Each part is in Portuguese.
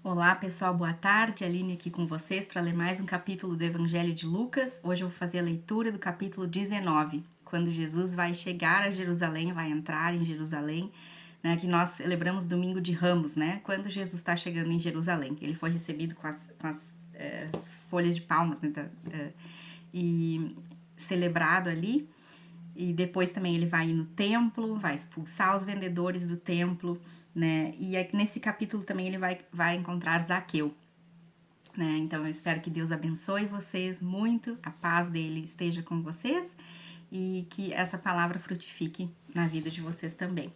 Olá pessoal, boa tarde, Aline aqui com vocês para ler mais um capítulo do Evangelho de Lucas. Hoje eu vou fazer a leitura do capítulo 19, quando Jesus vai chegar a Jerusalém, vai entrar em Jerusalém, né, que nós celebramos Domingo de Ramos, né, quando Jesus está chegando em Jerusalém. Ele foi recebido com as folhas de palmas, né, e celebrado ali. E depois também ele vai ir no templo, vai expulsar os vendedores do templo, né? E nesse capítulo também ele vai encontrar Zaqueu, né? Então eu espero que Deus abençoe vocês muito, a paz dele esteja com vocês e que essa palavra frutifique na vida de vocês também.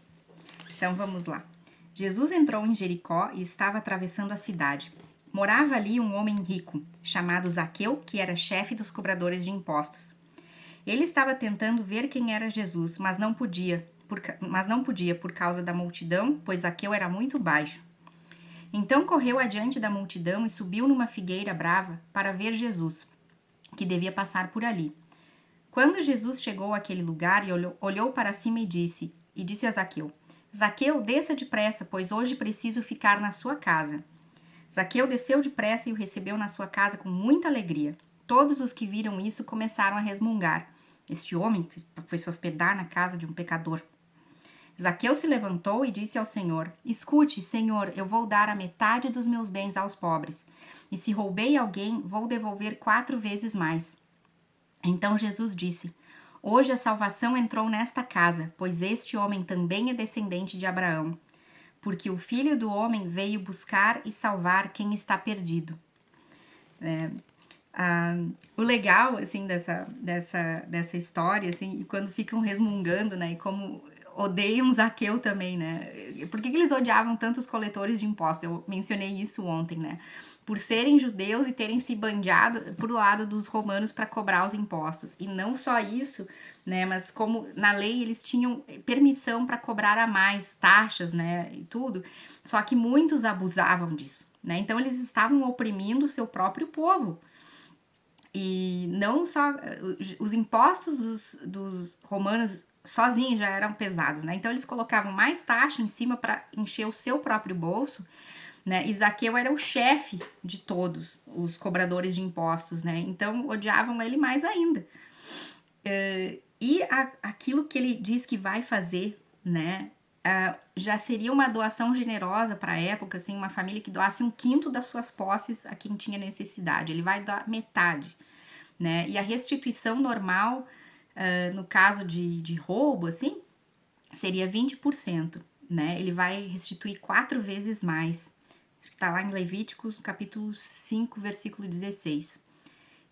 Então vamos lá. Jesus entrou em Jericó e estava atravessando a cidade. Morava ali um homem rico, chamado Zaqueu, que era chefe dos cobradores de impostos. Ele estava tentando ver quem era Jesus, mas não podia por causa da multidão, pois Zaqueu era muito baixo. Então correu adiante da multidão e subiu numa figueira brava para ver Jesus, que devia passar por ali. Quando Jesus chegou àquele lugar e olhou para cima e disse a Zaqueu: Zaqueu, desça depressa, pois hoje preciso ficar na sua casa. Zaqueu desceu depressa e o recebeu na sua casa com muita alegria. Todos os que viram isso começaram a resmungar. Este homem foi se hospedar na casa de um pecador. Zaqueu se levantou e disse ao Senhor: Escute, Senhor, eu vou dar a metade dos meus bens aos pobres. E se roubei alguém, vou devolver 4 vezes mais. Então Jesus disse: Hoje a salvação entrou nesta casa, pois este homem também é descendente de Abraão. Porque o Filho do Homem veio buscar e salvar quem está perdido. O legal, assim, dessa história, assim, quando ficam resmungando, né, e como odeiam Zaqueu também, né, por que eles odiavam tanto os coletores de impostos? Eu mencionei isso ontem, né, por serem judeus e terem se bandeado pro lado dos romanos para cobrar os impostos, e não só isso, né, mas como na lei eles tinham permissão para cobrar a mais taxas, né, e tudo, só que muitos abusavam disso, né, então eles estavam oprimindo o seu próprio povo. E não só os impostos dos romanos sozinhos já eram pesados, né? Então eles colocavam mais taxa em cima para encher o seu próprio bolso, né? E Zaqueu era o chefe de todos os cobradores de impostos, né? Então odiavam ele mais ainda. Aquilo que ele diz que vai fazer, né? Já seria uma doação generosa para a época, assim, uma família que doasse 1/5 das suas posses a quem tinha necessidade. Ele vai doar metade, né? E a restituição normal, no caso de roubo, assim, seria 20%, né? Ele vai restituir 4 vezes mais. Isso que tá lá em Levíticos, capítulo 5, versículo 16.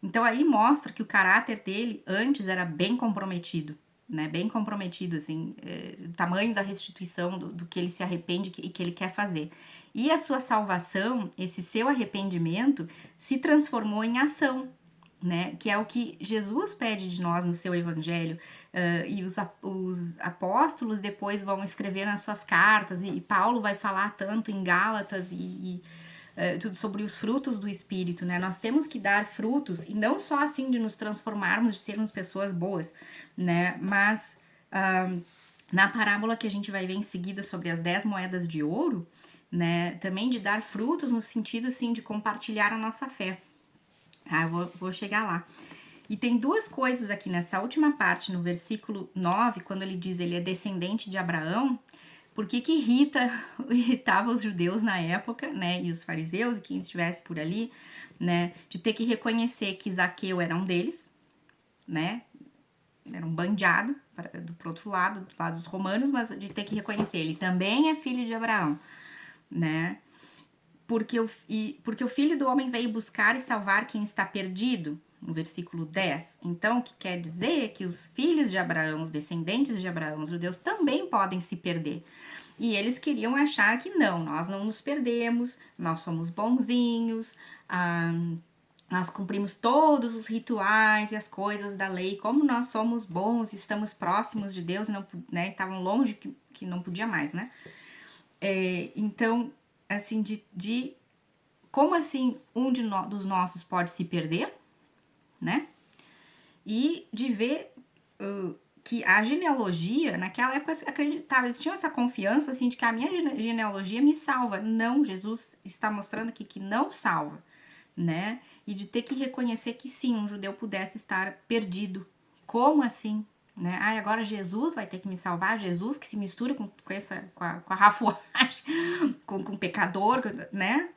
Então aí mostra que o caráter dele antes era bem comprometido, né? Bem comprometido, assim, o tamanho da restituição do que ele se arrepende e que ele quer fazer. E a sua salvação, esse seu arrependimento, se transformou em ação, né? Que é o que Jesus pede de nós no seu evangelho. E os apóstolos depois vão escrever nas suas cartas, e Paulo vai falar tanto em Gálatas tudo sobre os frutos do Espírito, né? Nós temos que dar frutos, e não só assim de nos transformarmos, de sermos pessoas boas, né? Mas na parábola que a gente vai ver em seguida sobre as 10 moedas de ouro, né? Também de dar frutos no sentido, assim, de compartilhar a nossa fé. Tá? Eu vou chegar lá. E tem duas coisas aqui nessa última parte, no versículo 9, quando ele diz ele é descendente de Abraão. Por que irritava os judeus na época, né, e os fariseus e quem estivesse por ali, né, de ter que reconhecer que Zaqueu era um deles, né, era um bandiado, pro outro lado, do lado dos romanos, mas de ter que reconhecer, ele também é filho de Abraão, né, porque o Filho do Homem veio buscar e salvar quem está perdido, no versículo 10. Então, o que quer dizer é que os filhos de Abraão, os descendentes de Abraão, os judeus, também podem se perder. E eles queriam achar que não, nós não nos perdemos, nós somos bonzinhos, nós cumprimos todos os rituais e as coisas da lei, como nós somos bons, estamos próximos de Deus, não, né, estavam longe que não podia mais, né? Então, assim, como assim dos nossos pode se perder, né? E de ver que a genealogia, naquela época, acreditava, eles tinham essa confiança, assim, de que a minha genealogia me salva. Não, Jesus está mostrando aqui que não salva, né? E de ter que reconhecer que sim, um judeu pudesse estar perdido. Como assim? Né? Ah, agora Jesus vai ter que me salvar? Jesus que se mistura com a rafuagem, com o pecador, né?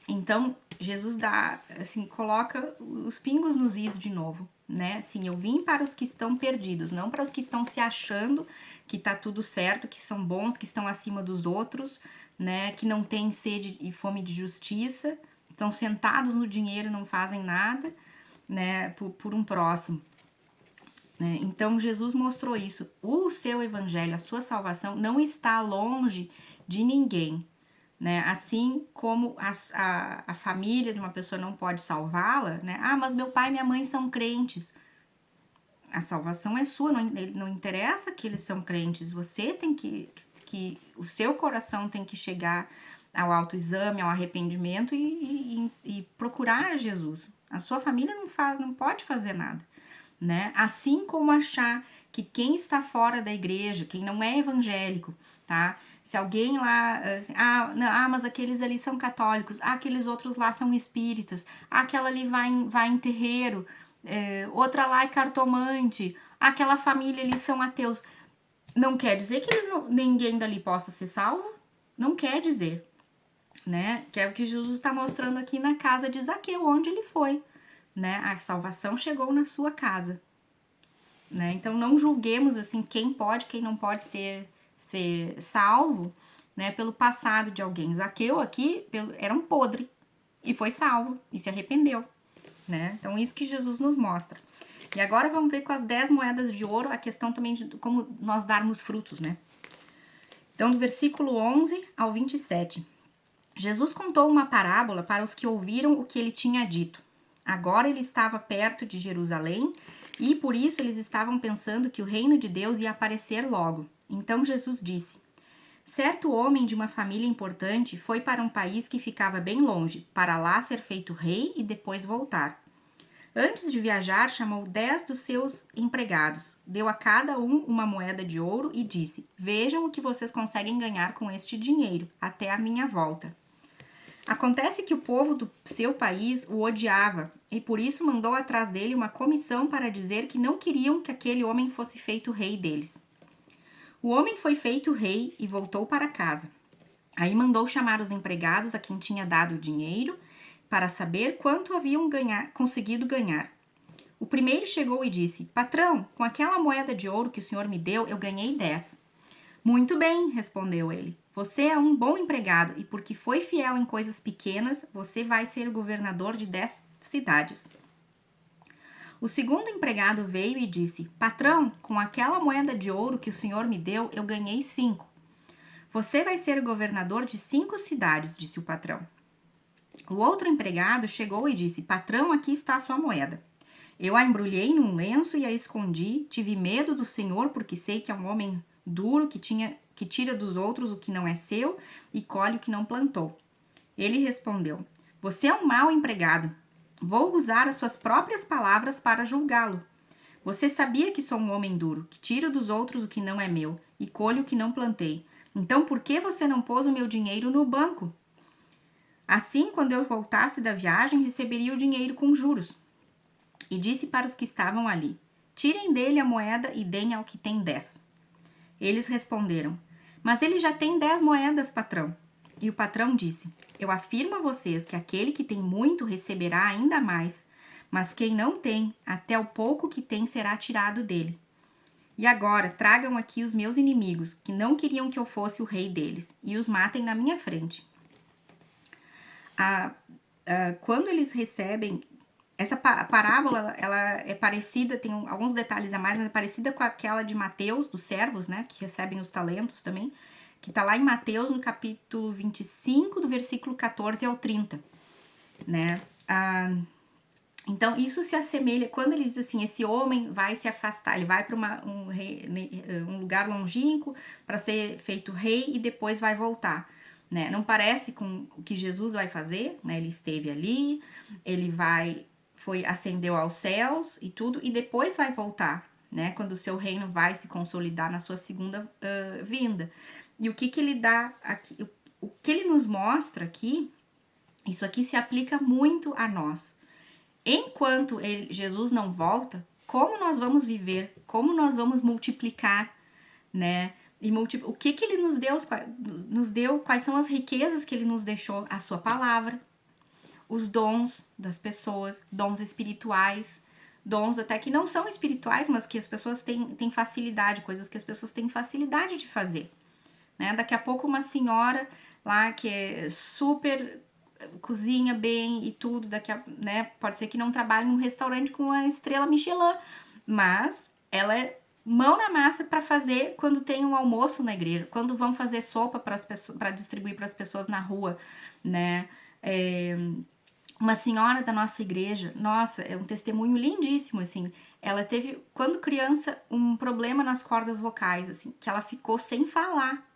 Então, Jesus dá, assim, coloca os pingos nos is de novo, né? Assim, eu vim para os que estão perdidos, não para os que estão se achando que tá tudo certo, que são bons, que estão acima dos outros, né? Que não têm sede e fome de justiça, estão sentados no dinheiro e não fazem nada, né? Por um próximo. Né? Então, Jesus mostrou isso. O seu evangelho, a sua salvação, não está longe de ninguém. Né? Assim como a família de uma pessoa não pode salvá-la, né? Ah, mas meu pai e minha mãe são crentes. A salvação é sua, não interessa que eles são crentes. Você tem que o seu coração tem que chegar ao autoexame, ao arrependimento e procurar Jesus. A sua família não pode fazer nada. Né? Assim como achar que quem está fora da igreja, quem não é evangélico, tá? Se alguém lá, assim, não, mas aqueles ali são católicos, aqueles outros lá são espíritas, aquela ali vai em terreiro, outra lá é cartomante, aquela família ali são ateus. Não quer dizer que ninguém dali possa ser salvo? Não quer dizer, né? Que é o que Jesus está mostrando aqui na casa de Zaqueu, onde ele foi, né? A salvação chegou na sua casa. Né? Então não julguemos assim quem pode, quem não pode ser salvo, né, pelo passado de alguém. Zaqueu aqui era um podre e foi salvo e se arrependeu, né? Então isso que Jesus nos mostra. E agora vamos ver com as 10 moedas de ouro a questão também de como nós darmos frutos, né? Então do versículo 11 ao 27. Jesus contou uma parábola para os que ouviram o que ele tinha dito. Agora ele estava perto de Jerusalém e por isso eles estavam pensando que o reino de Deus ia aparecer logo. Então Jesus disse: certo homem de uma família importante foi para um país que ficava bem longe, para lá ser feito rei e depois voltar. Antes de viajar, chamou 10 dos seus empregados, deu a cada um uma moeda de ouro e disse: vejam o que vocês conseguem ganhar com este dinheiro, até a minha volta. Acontece que o povo do seu país o odiava e por isso mandou atrás dele uma comissão para dizer que não queriam que aquele homem fosse feito rei deles. O homem foi feito rei e voltou para casa. Aí mandou chamar os empregados a quem tinha dado o dinheiro para saber quanto haviam conseguido ganhar. O primeiro chegou e disse: patrão, com aquela moeda de ouro que o senhor me deu, eu ganhei 10. Muito bem, respondeu ele. Você é um bom empregado e porque foi fiel em coisas pequenas, você vai ser o governador de 10 cidades. O segundo empregado veio e disse: patrão, com aquela moeda de ouro que o senhor me deu, eu ganhei 5. Você vai ser o governador de 5 cidades, disse o patrão. O outro empregado chegou e disse: patrão, aqui está a sua moeda. Eu a embrulhei num lenço e a escondi. Tive medo do senhor porque sei que é um homem duro que tira dos outros o que não é seu e colhe o que não plantou. Ele respondeu: você é um mau empregado. Vou usar as suas próprias palavras para julgá-lo. Você sabia que sou um homem duro, que tiro dos outros o que não é meu e colho o que não plantei. Então por que você não pôs o meu dinheiro no banco? Assim, quando eu voltasse da viagem, receberia o dinheiro com juros. E disse para os que estavam ali: tirem dele a moeda e deem ao que tem 10. Eles responderam: mas ele já tem 10 moedas, patrão. E o patrão disse: eu afirmo a vocês que aquele que tem muito receberá ainda mais, mas quem não tem, até o pouco que tem será tirado dele. E agora tragam aqui os meus inimigos, que não queriam que eu fosse o rei deles, e os matem na minha frente. Quando eles recebem essa parábola, ela é parecida, tem alguns detalhes a mais, mas é parecida com aquela de Mateus, dos servos, né, que recebem os talentos também, que tá lá em Mateus, no capítulo 25, do versículo 14 ao 30, né. Então, isso se assemelha, quando ele diz assim, esse homem vai se afastar, ele vai para um lugar longínquo para ser feito rei e depois vai voltar. Né? Não parece com o que Jesus vai fazer, né? Ele esteve ali, ele ascendeu aos céus e tudo, e depois vai voltar, né? Quando o seu reino vai se consolidar na sua segunda vinda. E o que ele dá aqui, o que ele nos mostra aqui, isso aqui se aplica muito a nós. Enquanto Jesus não volta, como nós vamos viver? Como nós vamos multiplicar, né? E o que ele nos deu? Quais são as riquezas que ele nos deixou? A sua palavra, os dons das pessoas, dons espirituais, dons até que não são espirituais, mas que as pessoas têm facilidade, coisas que as pessoas têm facilidade de fazer, né? Daqui a pouco uma senhora lá que é super cozinha bem e tudo, né? Pode ser que não trabalhe num restaurante com a estrela Michelin, mas ela é mão na massa para fazer quando tem um almoço na igreja, quando vão fazer sopa para distribuir para as pessoas na rua, né? Uma senhora da nossa igreja, nossa, é um testemunho lindíssimo, assim. Ela teve, quando criança, um problema nas cordas vocais, assim, que ela ficou sem falar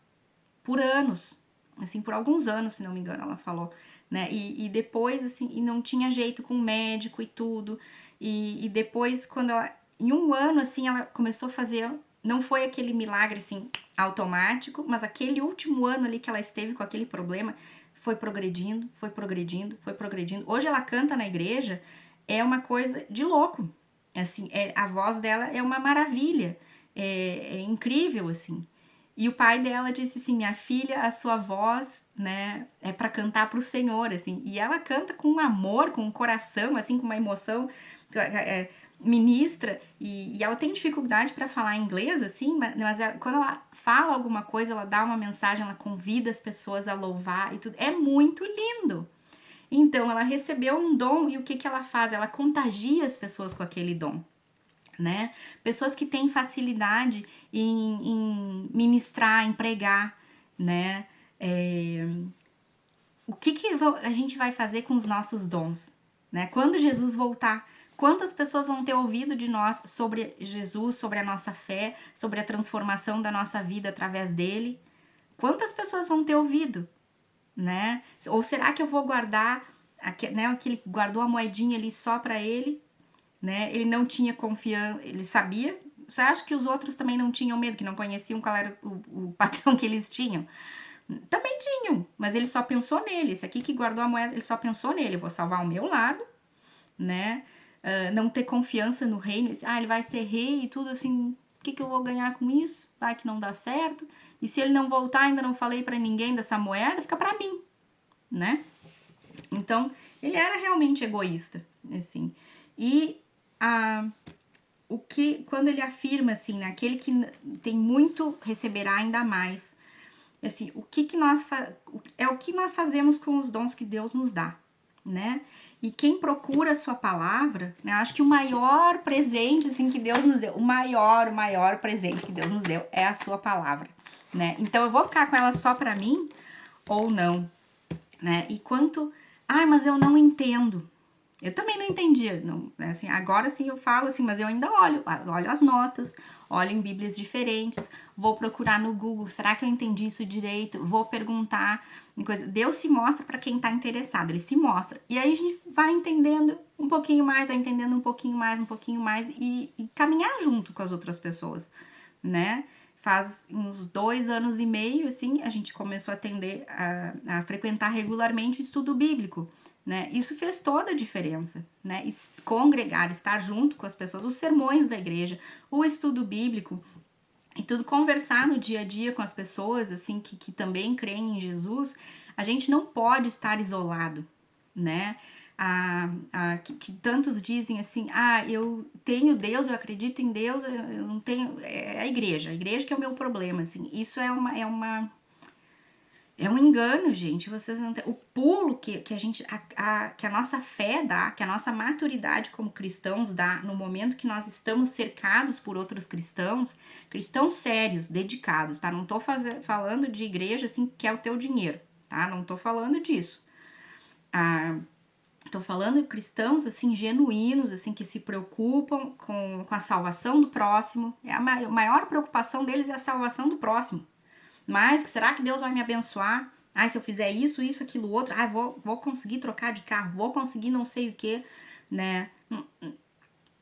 por anos, assim, por alguns anos, se não me engano, ela falou, né? E depois, assim, e não tinha jeito com o médico e tudo. E depois, quando ela, em um ano, assim, ela começou a fazer, não foi aquele milagre, assim, automático, mas aquele último ano ali que ela esteve com aquele problema, foi progredindo, foi progredindo, foi progredindo. Hoje ela canta na igreja, é uma coisa de louco. Assim, a voz dela é uma maravilha, é incrível, assim. E o pai dela disse assim, minha filha, a sua voz, né, é para cantar pro Senhor, assim. E ela canta com amor, com um coração, assim, com uma emoção, ministra. E ela tem dificuldade para falar inglês, assim, mas quando ela fala alguma coisa, ela dá uma mensagem, ela convida as pessoas a louvar e tudo. É muito lindo. Então, ela recebeu um dom e o que ela faz? Ela contagia as pessoas com aquele dom, né? Pessoas que têm facilidade em ministrar, em pregar, né? O que a gente vai fazer com os nossos dons, né? Quando Jesus voltar, quantas pessoas vão ter ouvido de nós sobre Jesus, sobre a nossa fé, sobre a transformação da nossa vida através dele? Quantas pessoas vão ter ouvido, né? Ou será que eu vou guardar, né? Aquele guardou a moedinha ali só para ele? Né? Ele não tinha confiança, ele sabia. Você acha que os outros também não tinham medo, que não conheciam qual era o patrão que eles tinham? Também tinham, mas ele só pensou nele. Esse aqui que guardou a moeda, ele só pensou nele. Eu vou salvar o meu lado, né? Não ter confiança no reino. Ele vai ser rei e tudo assim. O que eu vou ganhar com isso? Vai que não dá certo. E se ele não voltar, ainda não falei para ninguém dessa moeda, fica para mim, né? Então, ele era realmente egoísta, assim. E quando ele afirma assim, né, aquele que tem muito receberá ainda mais, assim, o que nós fazemos com os dons que Deus nos dá, né? E quem procura a sua palavra, né, acho que o maior presente assim que Deus nos deu, o maior presente que Deus nos deu é a sua palavra, né? Então eu vou ficar com ela só para mim ou não, né? E mas eu não entendo. Eu também não entendia, não, assim, agora sim eu falo assim, mas eu ainda olho as notas, olho em bíblias diferentes, vou procurar no Google, será que eu entendi isso direito? Vou perguntar, Deus se mostra para quem tá interessado, ele se mostra. E aí a gente vai entendendo um pouquinho mais, vai entendendo um pouquinho mais e caminhar junto com as outras pessoas, né? Faz uns 2 anos e meio, assim, a gente começou a frequentar regularmente o estudo bíblico, né? Isso fez toda a diferença, né? Congregar, estar junto com as pessoas, os sermões da igreja, o estudo bíblico e tudo, conversar no dia a dia com as pessoas, assim, que também creem em Jesus. A gente não pode estar isolado, né? Que tantos dizem assim, eu tenho Deus, eu acredito em Deus, eu não tenho, é a igreja que é o meu problema, assim. Isso é um engano, gente. Vocês não têm o pulo que a nossa fé dá, que a nossa maturidade como cristãos dá no momento que nós estamos cercados por outros cristãos sérios, dedicados, tá? Não tô falando de igreja assim que é o teu dinheiro, tá? Não tô falando disso. Tô falando de cristãos, assim, genuínos, assim, que se preocupam com a salvação do próximo. A maior preocupação deles é a salvação do próximo. Mas, será que Deus vai me abençoar? Se eu fizer isso, aquilo, outro. Vou conseguir trocar de carro, vou conseguir não sei o que, né?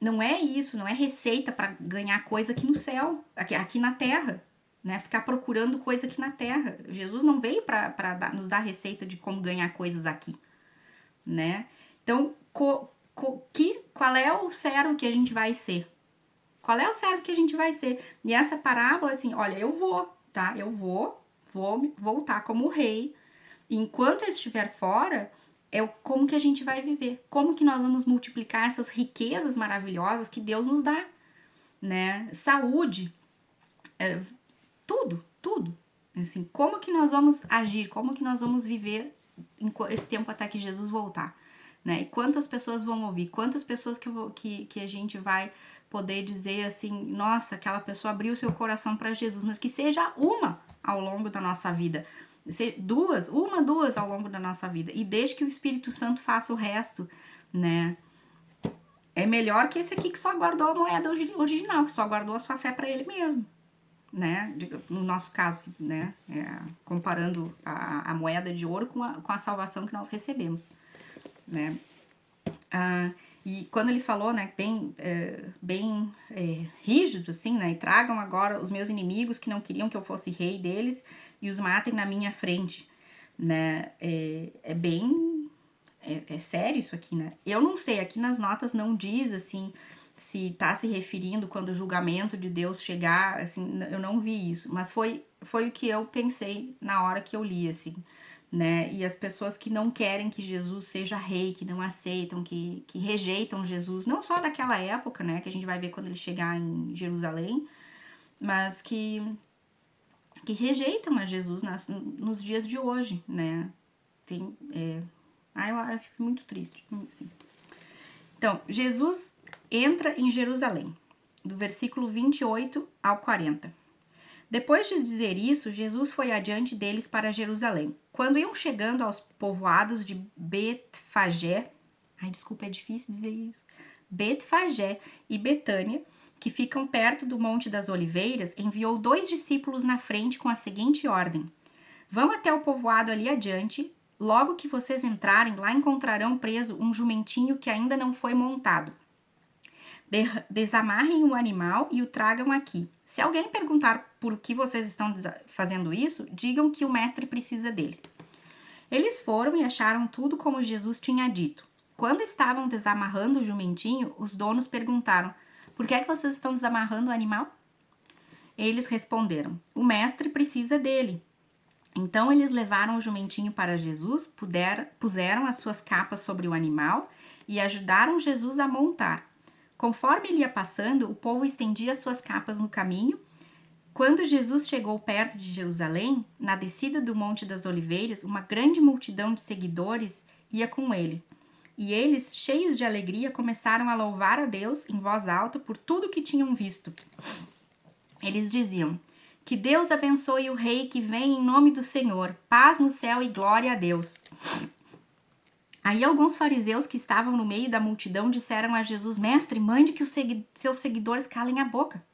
não é isso, não é receita para ganhar coisa aqui no céu, aqui na terra, né? Ficar procurando coisa aqui na terra. Jesus não veio para nos dar receita de como ganhar coisas aqui, né? Então, qual é o servo que a gente vai ser? Qual é o servo que a gente vai ser? E essa parábola, assim, olha, eu vou, tá? Eu vou voltar como rei. E enquanto eu estiver fora, como que a gente vai viver? Como que nós vamos multiplicar essas riquezas maravilhosas que Deus nos dá, né? Saúde, tudo. Assim, como que nós vamos agir? Como que nós vamos viver esse tempo até que Jesus voltar? Né? E quantas pessoas vão ouvir? Quantas pessoas que a gente vai poder dizer assim, nossa, aquela pessoa abriu seu coração para Jesus, mas que seja uma ao longo da nossa vida. Duas ao longo da nossa vida. E deixe que o Espírito Santo faça o resto, né? É melhor que esse aqui que só guardou a moeda original, que só guardou a sua fé para ele mesmo, né? No nosso caso, né? Comparando a moeda de ouro com a salvação que nós recebemos, né? E quando ele falou, né, bem rígido, assim, né, e tragam agora os meus inimigos que não queriam que eu fosse rei deles e os matem na minha frente, né, é sério isso aqui, né, eu não sei, aqui nas notas não diz, assim, se tá se referindo quando o julgamento de Deus chegar, assim, eu não vi isso, mas foi o que eu pensei na hora que eu li, assim, né? E as pessoas que não querem que Jesus seja rei, que não aceitam, que rejeitam Jesus, não só daquela época, né? Que a gente vai ver quando ele chegar em Jerusalém, mas que rejeitam a Jesus nos dias de hoje, né? Eu acho muito triste, assim. Então, Jesus entra em Jerusalém, do versículo 28 ao 40. Depois de dizer isso, Jesus foi adiante deles para Jerusalém. Quando iam chegando aos povoados de Betfagé, desculpa, é difícil dizer isso, Betfagé e Betânia, que ficam perto do Monte das Oliveiras, enviou 2 discípulos na frente com a seguinte ordem: vão até o povoado ali adiante. Logo que vocês entrarem, lá encontrarão preso um jumentinho que ainda não foi montado. Desamarrem o animal e o tragam aqui. Se alguém perguntar por que vocês estão fazendo isso, digam que o mestre precisa dele. Eles foram e acharam tudo como Jesus tinha dito. Quando estavam desamarrando o jumentinho, os donos perguntaram: por que é que vocês estão desamarrando o animal? Eles responderam: o mestre precisa dele. Então eles levaram o jumentinho para Jesus, puseram as suas capas sobre o animal e ajudaram Jesus a montar. Conforme ele ia passando, o povo estendia suas capas no caminho. Quando Jesus chegou perto de Jerusalém, na descida do Monte das Oliveiras, uma grande multidão de seguidores ia com ele. E eles, cheios de alegria, começaram a louvar a Deus em voz alta por tudo que tinham visto. Eles diziam: que Deus abençoe o rei que vem em nome do Senhor, paz no céu e glória a Deus. Aí alguns fariseus que estavam no meio da multidão disseram a Jesus: mestre, mande que os seus seguidores calem a boca.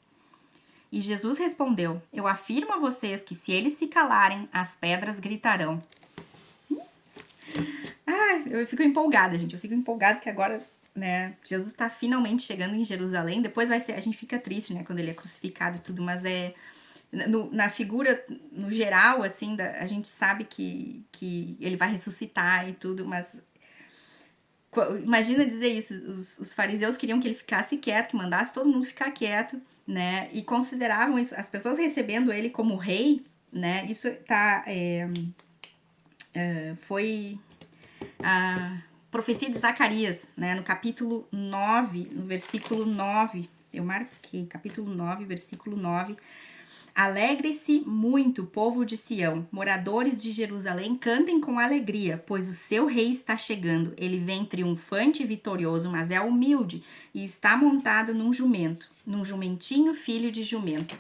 E Jesus respondeu: eu afirmo a vocês que se eles se calarem, as pedras gritarão. Eu fico empolgada, gente. Eu fico empolgada que agora, né, Jesus está finalmente chegando em Jerusalém. Depois a gente fica triste, né, quando ele é crucificado e tudo, mas na figura, no geral, assim, a gente sabe que ele vai ressuscitar e tudo, mas imagina dizer isso, os fariseus queriam que ele ficasse quieto, que mandasse todo mundo ficar quieto, né, e consideravam isso, as pessoas recebendo ele como rei, né, isso foi a profecia de Zacarias, né, no capítulo 9, no versículo 9, eu marquei, capítulo 9, versículo 9, alegre-se muito, povo de Sião, moradores de Jerusalém, cantem com alegria, pois o seu rei está chegando. Ele vem triunfante e vitorioso, mas é humilde e está montado num jumentinho, filho de jumento,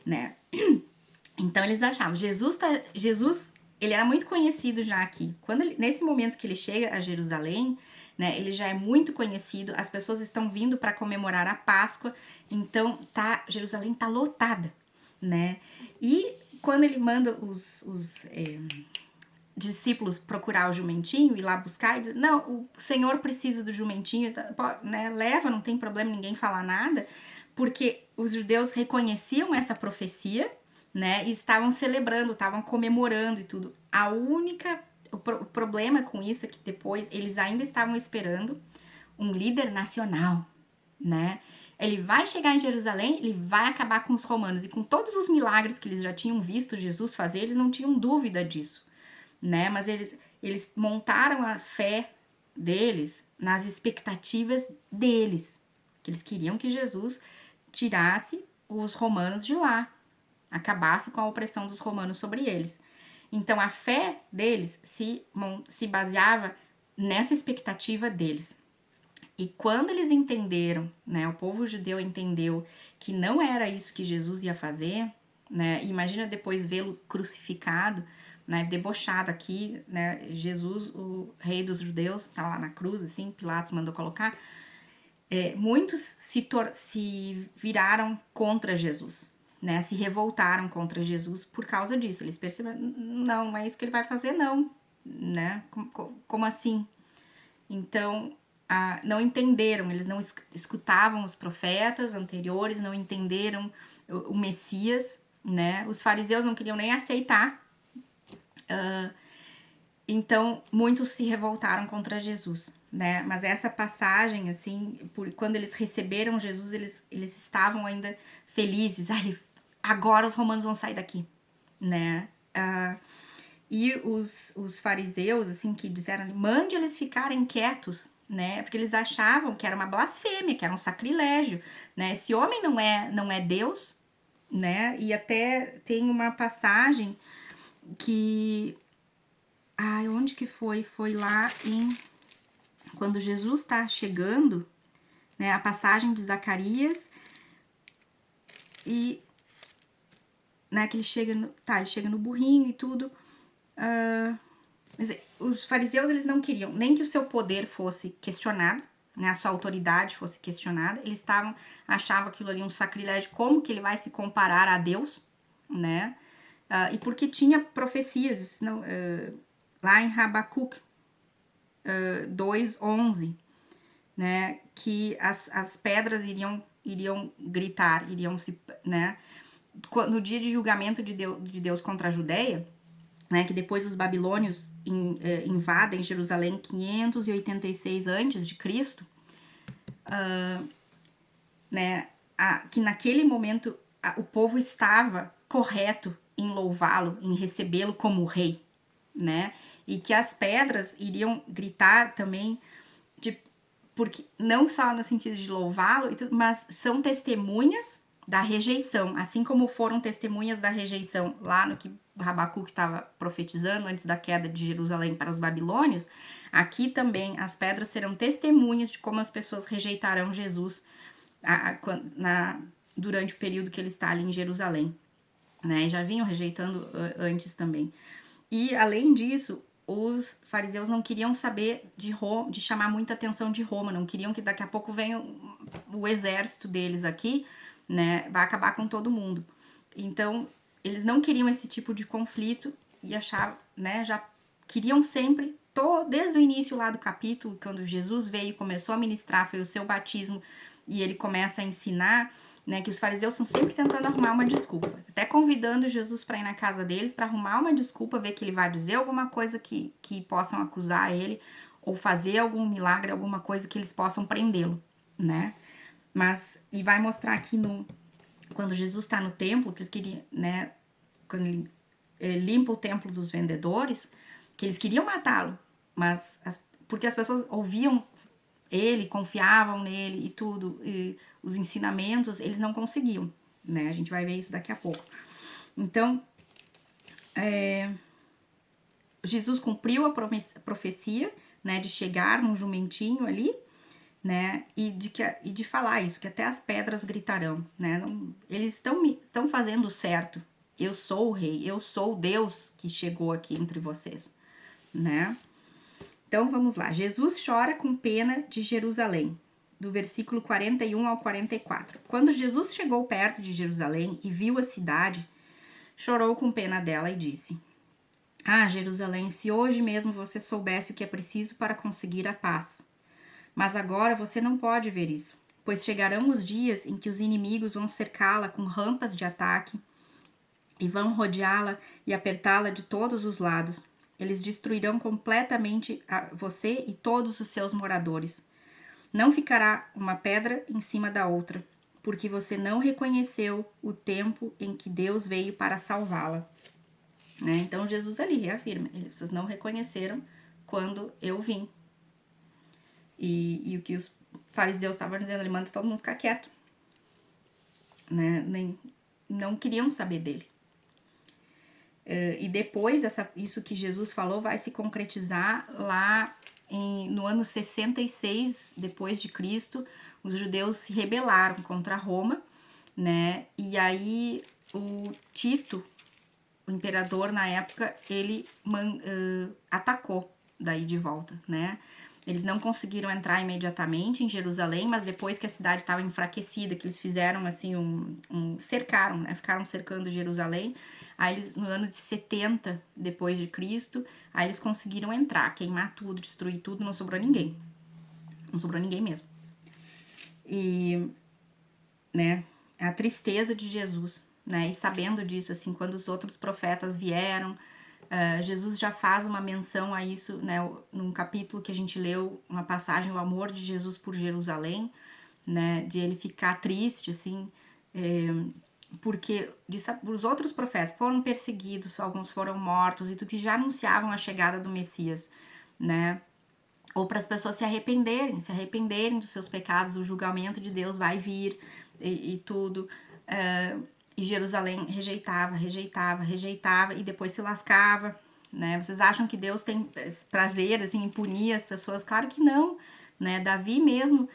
né? Então eles achavam, Jesus, ele era muito conhecido já aqui. Nesse momento que ele chega a Jerusalém, né, ele já é muito conhecido, as pessoas estão vindo para comemorar a Páscoa, então Jerusalém tá lotada, né? E quando ele manda discípulos procurar o jumentinho, ir lá buscar e dizer, não, o Senhor precisa do jumentinho, né, leva, não tem problema ninguém falar nada, porque os judeus reconheciam essa profecia, né, e estavam celebrando, estavam comemorando e tudo. O problema com isso é que depois eles ainda estavam esperando um líder nacional, né? Ele vai chegar em Jerusalém, ele vai acabar com os romanos, e com todos os milagres que eles já tinham visto Jesus fazer, eles não tinham dúvida disso, né? Mas eles montaram a fé deles nas expectativas deles, que eles queriam que Jesus tirasse os romanos de lá, acabasse com a opressão dos romanos sobre eles. Então a fé deles se baseava nessa expectativa deles. E quando eles entenderam, né, o povo judeu entendeu que não era isso que Jesus ia fazer, né, imagina depois vê-lo crucificado, né, debochado aqui, né, Jesus, o rei dos judeus, tá lá na cruz, assim, Pilatos mandou colocar, muitos se viraram contra Jesus, né, se revoltaram contra Jesus por causa disso, eles perceberam, não é isso que ele vai fazer, não, né, como assim? Então, não entenderam, eles não escutavam os profetas anteriores, não entenderam o Messias, né? Os fariseus não queriam nem aceitar. Então, muitos se revoltaram contra Jesus, né? Mas essa passagem, assim, quando eles receberam Jesus, eles estavam ainda felizes. Agora os romanos vão sair daqui, né? E os fariseus, assim, que disseram, mande eles ficarem quietos, né? Porque eles achavam que era uma blasfêmia, que era um sacrilégio, né? Esse homem não é Deus, né? E até tem uma passagem que... onde que foi? Foi lá quando Jesus está chegando, né? A passagem de Zacarias e... né, que ele chega no burrinho e tudo... Os fariseus, eles não queriam nem que o seu poder fosse questionado, né, a sua autoridade fosse questionada. Eles achavam aquilo ali um sacrilégio, como que ele vai se comparar a Deus, né? E porque tinha profecias, lá em Habacuc 2:11, né, que as pedras iriam gritar, iriam se, né? No dia de julgamento de Deus contra a Judeia, né, que depois os babilônios invadem Jerusalém 586 a.C., né, que naquele momento o povo estava correto em louvá-lo, em recebê-lo como rei, né, e que as pedras iriam gritar também, porque não só no sentido de louvá-lo, mas são testemunhas da rejeição, assim como foram testemunhas da rejeição lá no que Habacuc estava profetizando antes da queda de Jerusalém para os babilônios. Aqui também as pedras serão testemunhas de como as pessoas rejeitarão Jesus durante o período que ele está ali em Jerusalém, né? Já vinham rejeitando antes também. E além disso, os fariseus não queriam saber de chamar muita atenção de Roma, não queriam que daqui a pouco venha o exército deles aqui, né, vai acabar com todo mundo. Então, eles não queriam esse tipo de conflito e achavam, né, já queriam sempre, desde o início lá do capítulo, quando Jesus veio e começou a ministrar, foi o seu batismo, e ele começa a ensinar, né, que os fariseus estão sempre tentando arrumar uma desculpa, até convidando Jesus para ir na casa deles para arrumar uma desculpa, ver que ele vai dizer alguma coisa que possam acusar ele, ou fazer algum milagre, alguma coisa que eles possam prendê-lo, né? Mas, e vai mostrar aqui quando Jesus está no templo, que eles queriam, né, quando ele limpa o templo dos vendedores, que eles queriam matá-lo, mas porque as pessoas ouviam ele, confiavam nele e tudo, e os ensinamentos, eles não conseguiam, né? A gente vai ver isso daqui a pouco. Então, Jesus cumpriu a profecia, né, de chegar num jumentinho ali, né, e de falar isso, que até as pedras gritarão, né? Eles estão fazendo certo. Eu sou o rei, eu sou o Deus que chegou aqui entre vocês, né? Então, vamos lá. Jesus chora com pena de Jerusalém, do versículo 41 ao 44. Quando Jesus chegou perto de Jerusalém e viu a cidade, chorou com pena dela e disse: Ah, Jerusalém, se hoje mesmo você soubesse o que é preciso para conseguir a paz. Mas agora você não pode ver isso, pois chegarão os dias em que os inimigos vão cercá-la com rampas de ataque e vão rodeá-la e apertá-la de todos os lados. Eles destruirão completamente você e todos os seus moradores. Não ficará uma pedra em cima da outra, porque você não reconheceu o tempo em que Deus veio para salvá-la. Né? Então Jesus ali reafirma, vocês não reconheceram quando eu vim. E o que os fariseus estavam dizendo, ele manda todo mundo ficar quieto. Né? Não queriam saber dele. E depois, isso que Jesus falou vai se concretizar lá no ano 66 depois de Cristo. Os judeus se rebelaram contra Roma, né? E aí o Tito, o imperador na época, ele atacou daí de volta, né? Eles não conseguiram entrar imediatamente em Jerusalém, mas depois que a cidade estava enfraquecida, que eles fizeram assim cercaram, né? Ficaram cercando Jerusalém. Aí eles, no ano de 70 depois de Cristo, aí eles conseguiram entrar, queimar tudo, destruir tudo, não sobrou ninguém. Não sobrou ninguém mesmo. E, né, a tristeza de Jesus, né? E sabendo disso, assim, quando os outros profetas vieram, Jesus já faz uma menção a isso, né, num capítulo que a gente leu, uma passagem, o amor de Jesus por Jerusalém, né, de ele ficar triste, assim, porque os outros profetas foram perseguidos, alguns foram mortos, e tudo que já anunciavam a chegada do Messias, né, ou para as pessoas se arrependerem dos seus pecados, o julgamento de Deus vai vir, e tudo, e Jerusalém rejeitava, e depois se lascava, né? Vocês acham que Deus tem prazer, assim, em punir as pessoas? Claro que não, né? Davi mesmo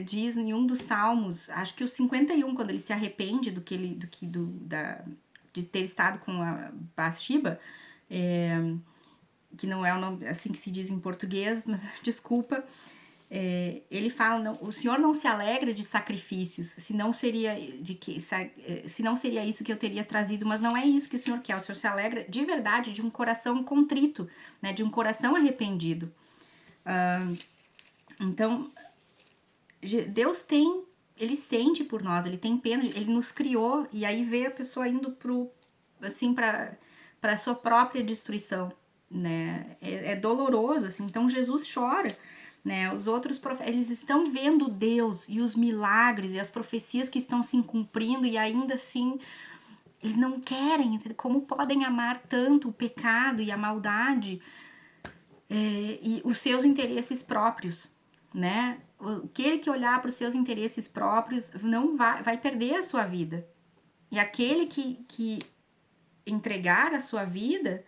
diz em um dos salmos, acho que o 51, quando ele se arrepende de ter estado com a Bathsheba, que não é o nome assim que se diz em português, mas desculpa, ele fala, não, o Senhor não se alegra de sacrifícios, se não seria isso que eu teria trazido, mas não é isso que o Senhor quer. O Senhor se alegra de verdade de um coração contrito, né, de um coração arrependido. Então, Deus ele sente por nós, ele tem pena, ele nos criou, e aí vê a pessoa indo para sua própria destruição, né? É doloroso, assim. Então Jesus chora, né? Os outros profetas, eles estão vendo Deus e os milagres e as profecias que estão se cumprindo, e ainda assim eles não querem. Como podem amar tanto o pecado e a maldade e os seus interesses próprios, né? Aquele que olhar para os seus interesses próprios não vai perder a sua vida. E aquele que entregar a sua vida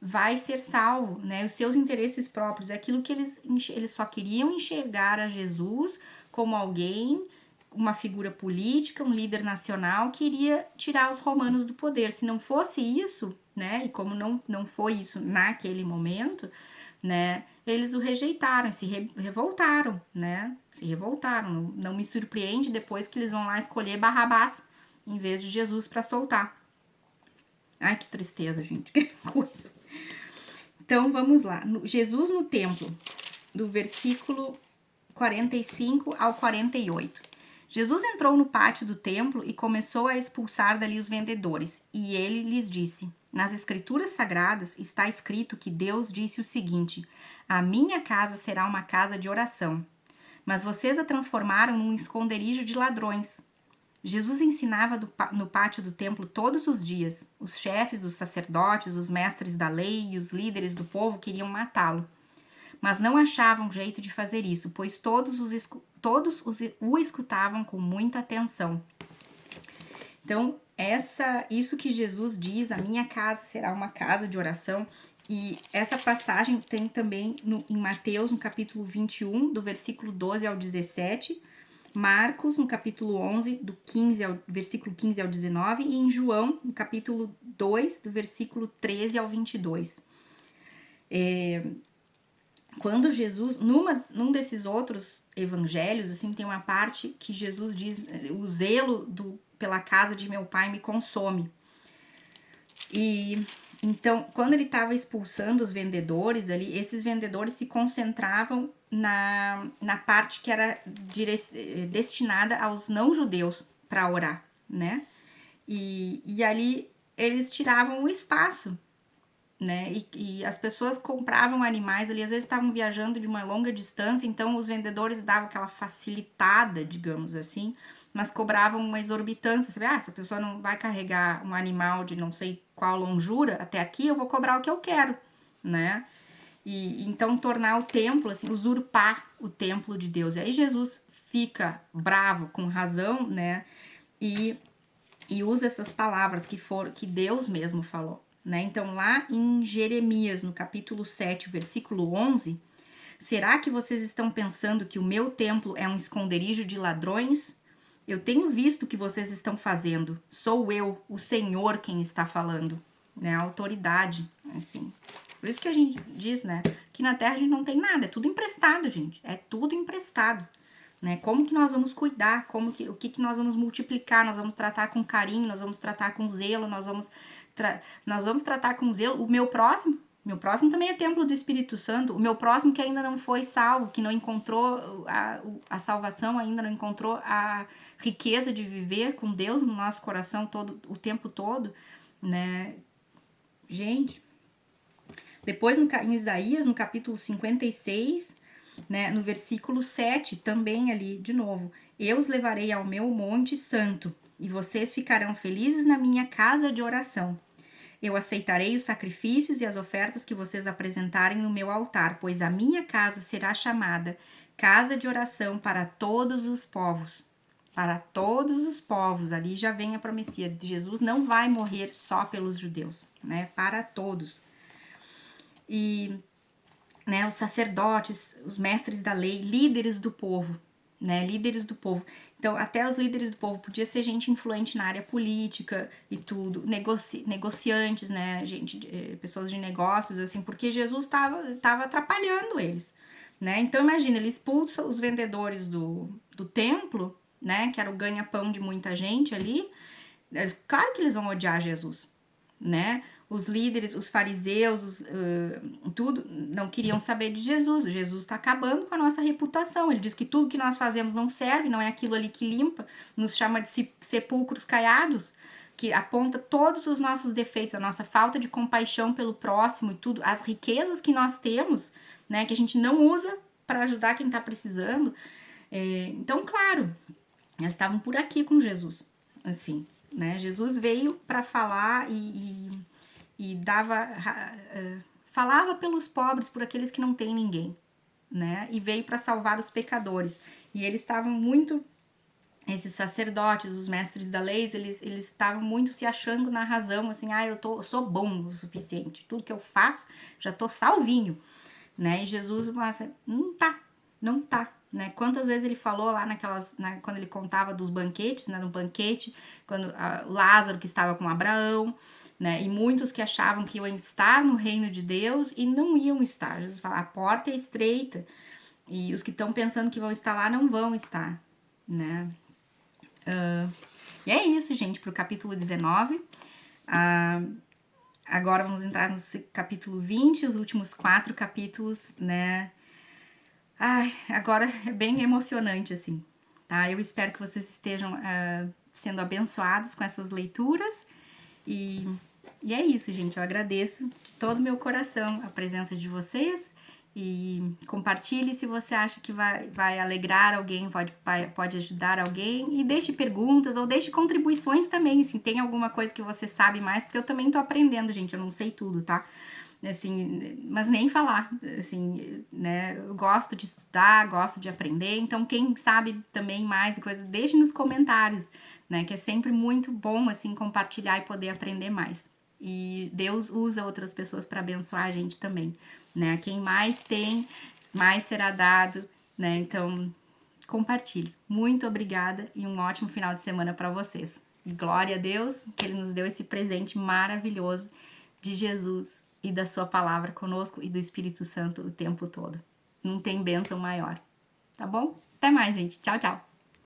vai ser salvo, né? Os seus interesses próprios, é aquilo que eles só queriam enxergar a Jesus como alguém, uma figura política, um líder nacional que iria tirar os romanos do poder. Se não fosse isso, né? E como não foi isso naquele momento, né? Eles o rejeitaram, se revoltaram, né? Se revoltaram. Não me surpreende depois que eles vão lá escolher Barrabás em vez de Jesus para soltar. Ai, que tristeza, gente, que coisa. Então, vamos lá. Jesus no templo, do versículo 45 ao 48. Jesus entrou no pátio do templo e começou a expulsar dali os vendedores. E ele lhes disse: nas escrituras sagradas está escrito que Deus disse o seguinte: a minha casa será uma casa de oração. Mas vocês a transformaram num esconderijo de ladrões. Jesus ensinava no pátio do templo todos os dias. Os chefes dos sacerdotes, os mestres da lei e os líderes do povo queriam matá-lo. Mas não achavam jeito de fazer isso, pois todos o escutavam com muita atenção. Então, isso que Jesus diz, a minha casa será uma casa de oração, e essa passagem tem também em Mateus, no capítulo 21, do versículo 12 ao 17, Marcos, no capítulo 11, versículo 15 ao 19, e em João, no capítulo 2, do versículo 13 ao 22. Quando Jesus, num desses outros evangelhos, assim, tem uma parte que Jesus diz: o zelo pela casa de meu pai me consome. E Então, quando ele estava expulsando os vendedores ali, esses vendedores se concentravam na parte que era destinada aos não-judeus para orar, né? E ali eles tiravam o espaço, né? E as pessoas compravam animais ali, às vezes estavam viajando de uma longa distância, então os vendedores davam aquela facilitada, digamos assim, mas cobravam uma exorbitância. Sabe? Essa pessoa não vai carregar um animal de não sei qual longura até aqui, eu vou cobrar o que eu quero, né? E então tornar o templo, assim, usurpar o templo de Deus. E aí Jesus fica bravo, com razão, né? E usa essas palavras que Deus mesmo falou, né? Então, lá em Jeremias, no capítulo 7, versículo 11, será que vocês estão pensando que o meu templo é um esconderijo de ladrões? Eu tenho visto o que vocês estão fazendo. Sou eu, o Senhor, quem está falando, né? A autoridade, assim. Por isso que a gente diz, né? Que na Terra a gente não tem nada, é tudo emprestado, gente. É tudo emprestado. Né? Como que nós vamos cuidar? O que nós vamos multiplicar? Nós vamos tratar com carinho, nós vamos tratar com zelo, nós vamos tratar com zelo o meu próximo também é templo do Espírito Santo. O meu próximo que ainda não foi salvo, que não encontrou a salvação, ainda não encontrou a riqueza de viver com Deus no nosso coração o tempo todo, né? Gente, depois em Isaías, no capítulo 56, né, no versículo 7, também ali, de novo, eu os levarei ao meu monte santo, e vocês ficarão felizes na minha casa de oração. Eu aceitarei os sacrifícios e as ofertas que vocês apresentarem no meu altar, pois a minha casa será chamada casa de oração para todos os povos. Para todos os povos, ali já vem a promessa. Jesus não vai morrer só pelos judeus, né? Para todos. E, né, os sacerdotes, os mestres da lei, líderes do povo, né, líderes do povo. Então, até os líderes do povo podia ser gente influente na área política e tudo, negociantes, né, pessoas de negócios, assim, porque Jesus estava atrapalhando eles, né? Então, imagina, ele expulsa os vendedores do templo, né, que era o ganha-pão de muita gente ali. Claro que eles vão odiar Jesus, né? Os líderes, os fariseus, tudo, não queriam saber de Jesus. Jesus está acabando com a nossa reputação. Ele diz que tudo que nós fazemos não serve, não é aquilo ali que limpa, nos chama de sepulcros caiados, que aponta todos os nossos defeitos, a nossa falta de compaixão pelo próximo e tudo, as riquezas que nós temos, né, que a gente não usa para ajudar quem está precisando. Então, claro, elas estavam por aqui com Jesus, assim, né? Jesus veio para falar e falava pelos pobres, por aqueles que não têm ninguém, né? E veio para salvar os pecadores. E eles estavam muito, esses sacerdotes, os mestres da lei, eles estavam muito se achando na razão, assim, eu sou bom o suficiente, tudo que eu faço, já tô salvinho, né? E Jesus, não tá, né? Quantas vezes ele falou lá quando ele contava dos banquetes, né? No banquete, quando Lázaro que estava com Abraão, né? E muitos que achavam que iam estar no reino de Deus e não iam estar. Jesus fala, a porta é estreita e os que estão pensando que vão estar lá não vão estar, né? E é isso, gente, pro capítulo 19. Agora vamos entrar no capítulo 20, os últimos 4 capítulos, né? Ai, agora é bem emocionante, assim, tá? Eu espero que vocês estejam sendo abençoados com essas leituras. E é isso, gente. Eu agradeço de todo o meu coração a presença de vocês. E compartilhe se você acha que vai alegrar alguém, pode ajudar alguém. E deixe perguntas ou deixe contribuições também, se tem alguma coisa que você sabe mais, porque eu também tô aprendendo, gente. Eu não sei tudo, tá? Assim, mas nem falar, assim, né? Eu gosto de estudar, gosto de aprender, então quem sabe também mais e coisa, deixe nos comentários, né? Que é sempre muito bom, assim, compartilhar e poder aprender mais. E Deus usa outras pessoas para abençoar a gente também, né? Quem mais tem, mais será dado, né? Então, compartilhe. Muito obrigada e um ótimo final de semana para vocês. E glória a Deus que Ele nos deu esse presente maravilhoso de Jesus e da sua palavra conosco e do Espírito Santo o tempo todo. Não tem bênção maior. Tá bom? Até mais, gente. Tchau, tchau.